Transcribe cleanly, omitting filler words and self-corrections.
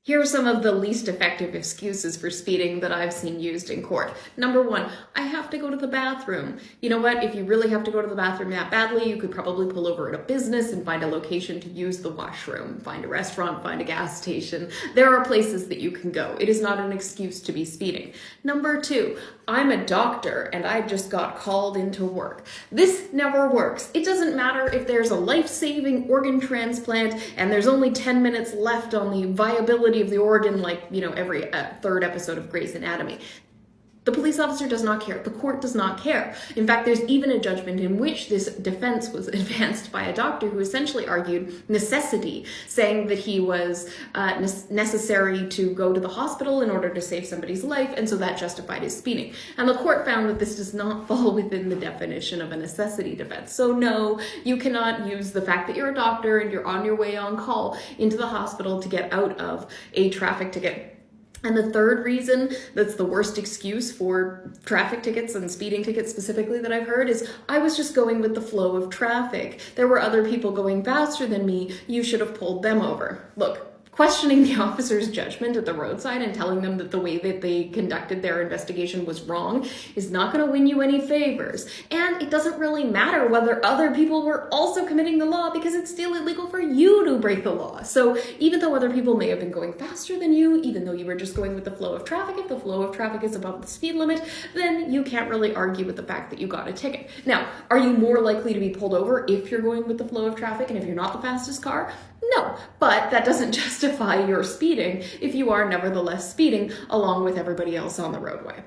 Here are some of the least effective excuses for speeding that I've seen used in court. Number one, I have to go to the bathroom. You know what? If you really have to go to the bathroom that badly, you could probably pull over at a business and find a location to use the washroom. Find a restaurant, find a gas station. There are places that you can go. It is not an excuse to be speeding. Number two, I'm a doctor and I just got called into work. This never works. It doesn't matter if there's a life-saving organ transplant and there's only 10 minutes left on the viability of the organ, like, every third episode of Grey's Anatomy. The police officer does not care. The court does not care. In fact, there's even a judgment in which this defense was advanced by a doctor who essentially argued necessity, saying that he was necessary to go to the hospital in order to save somebody's life, and so that justified his speeding. And the court found that this does not fall within the definition of a necessity defense. So no, you cannot use the fact that you're a doctor and you're on your way on call into the hospital to get out of a traffic ticket. And the third reason that's the worst excuse for traffic tickets and speeding tickets specifically that I've heard is, I was just going with the flow of traffic. There were other people going faster than me. You should have pulled them over. Look, questioning the officer's judgment at the roadside and telling them that the way that they conducted their investigation was wrong is not going to win you any favors. And it doesn't really matter whether other people were also committing the law, because it's still illegal for you to break the law. So even though other people may have been going faster than you, even though you were just going with the flow of traffic, if the flow of traffic is above the speed limit, then you can't really argue with the fact that you got a ticket. Now, are you more likely to be pulled over if you're going with the flow of traffic and if you're not the fastest car? No, but that doesn't justify your speeding if you are nevertheless speeding along with everybody else on the roadway.